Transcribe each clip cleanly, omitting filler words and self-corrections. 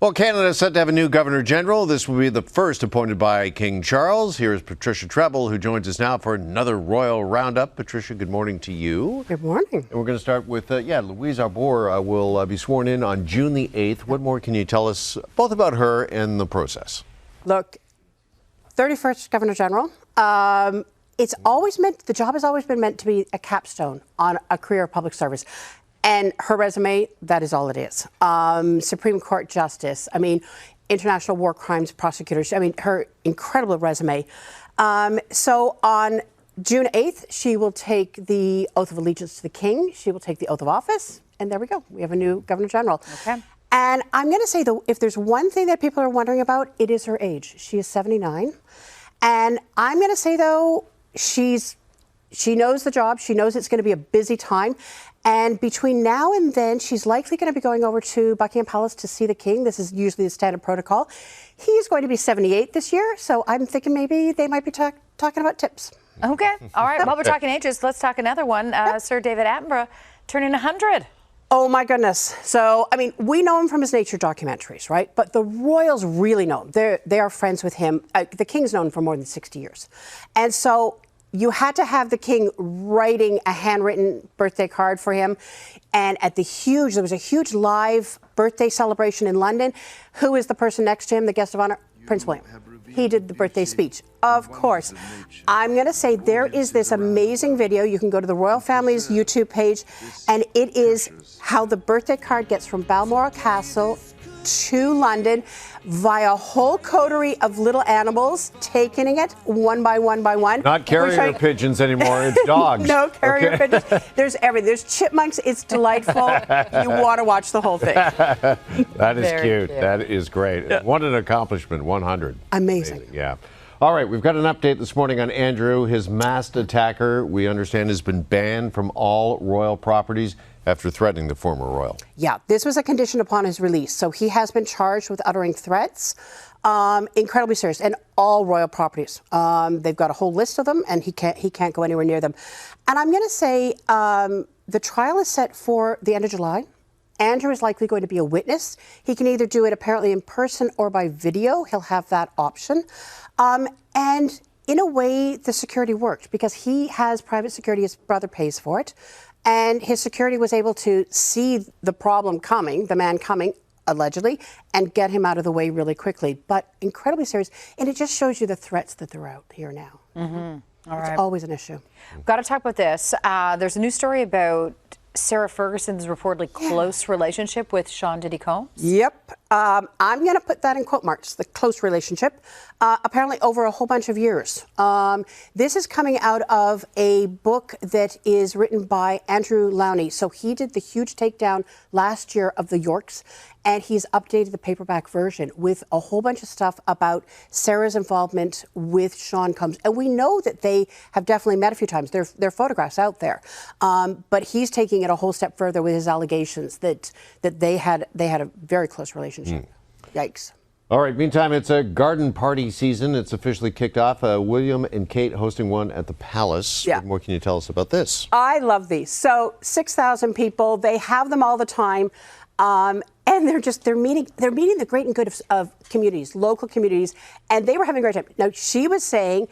Well, Canada is set to have a new Governor General. This will be the first appointed by King Charles. Here's Patricia Treble, who joins us now for another Royal Roundup. Patricia, good morning to you. Good morning. And we're going to start with, Louise Arbour will be sworn in on June the 8th. What more can you tell us both about her and the process? Look, 31st Governor General. The job has always been meant to be a capstone on a career of public service. And her resume, that is all it is. Supreme Court Justice, international war crimes prosecutors, her incredible resume. So on June 8th, she will take the oath of allegiance to the King. She will take the oath of office. And there we go. We have a new Governor General. Okay. And I'm going to say, though, if there's one thing that people are wondering about, it is her age. She is 79. And I'm going to say, though, she knows the job. She knows it's going to be a busy time. And between now and then, she's likely going to be going over to Buckingham Palace to see the King. This is usually the standard protocol. He's going to be 78 this year, so I'm thinking maybe they might be talking about tips. Okay. All right. While we're talking ages, let's talk another one. Sir David Attenborough turning 100. Oh, my goodness. So, we know him from his nature documentaries, right? But the royals really know him. They are friends with him. The King's known him for more than 60 years. And so you had to have the King writing a handwritten birthday card for him. And there was a huge live birthday celebration in London. Who is the person next to him, the guest of honor? Prince William. He did the birthday speech. Of course. I'm going to say there is this amazing video. You can go to the royal family's YouTube page, and it is how the birthday card gets from Balmoral Castle to London via a whole coterie of little animals, taking it one by one by one. Not carrier pigeons anymore, it's dogs. No carrier pigeons. There's everything. There's chipmunks. It's delightful. You want to watch the whole thing. That is cute. That is great. Yeah. What an accomplishment, 100. Amazing. Yeah. All right, we've got an update this morning on Andrew. His masked attacker, we understand, has been banned from all royal properties after threatening the former royal. Yeah, this was a condition upon his release. So he has been charged with uttering threats, incredibly serious, and all royal properties. They've got a whole list of them, and he can't go anywhere near them. And I'm going to say the trial is set for the end of July. Andrew is likely going to be a witness. He can either do it apparently in person or by video. He'll have that option. And in a way, the security worked because he has private security. His brother pays for it. And his security was able to see the problem coming, the man coming, allegedly, and get him out of the way really quickly. But incredibly serious. And it just shows you the threats that they're out here now. Mm-hmm. All right. It's always an issue. Got to talk about this. There's a new story about Sarah Ferguson's reportedly close relationship with Sean Diddy Combs. Yep. I'm going to put that in quote marks, the close relationship, apparently over a whole bunch of years. This is coming out of a book that is written by Andrew Lowney. So he did the huge takedown last year of the Yorks, and he's updated the paperback version with a whole bunch of stuff about Sarah's involvement with Sean Combs. And we know that they have definitely met a few times. There are photographs out there. But he's taking it a whole step further with his allegations that they had a very close relationship. Yikes. All right, meantime, it's a garden party season. It's officially kicked off. William and Kate hosting one at the Palace. Yeah. What more can you tell us about this? I love these. So 6,000 people. They have them all the time. And they're meeting the great and good of communities, local communities. And they were having a great time. Now, she was saying,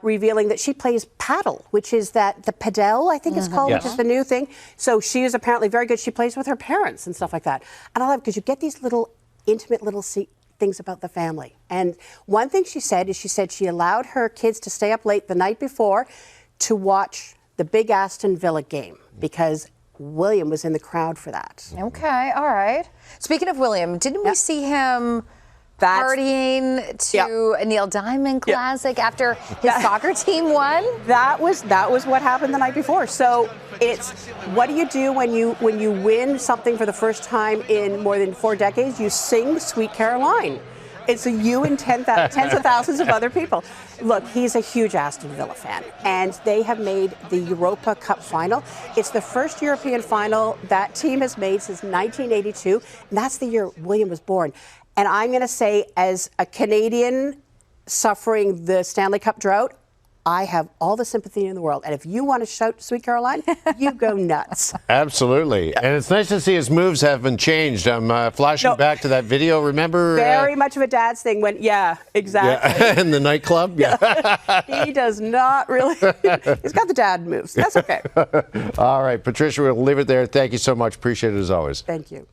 revealing that she plays paddle, which is the padel, I think it's called, yes, which is the new thing. So she is apparently very good. She plays with her parents and stuff like that. And I love it because you get these little intimate little things about the family. And one thing she said is she allowed her kids to stay up late the night before to watch the big Aston Villa game because William was in the crowd for that. Okay, all right. Speaking of William, didn't we see him partying to a Neil Diamond Classic after his soccer team won? That was what happened the night before. So it's what do you do when you win something for the first time in more than 4 decades? You sing Sweet Caroline. It's you and tens of thousands of other people. Look, he's a huge Aston Villa fan, and they have made the Europa Cup final. It's the first European final that team has made since 1982, and that's the year William was born. And I'm going to say, as a Canadian suffering the Stanley Cup drought, I have all the sympathy in the world. And if you want to shout Sweet Caroline, you go nuts. Absolutely. And it's nice to see his moves haven't changed. I'm flashing back to that video, remember? Very much of a dad's thing when, yeah, exactly. Yeah. In the nightclub? Yeah. He does not really. He's got the dad moves. That's okay. All right, Patricia, we'll leave it there. Thank you so much. Appreciate it as always. Thank you.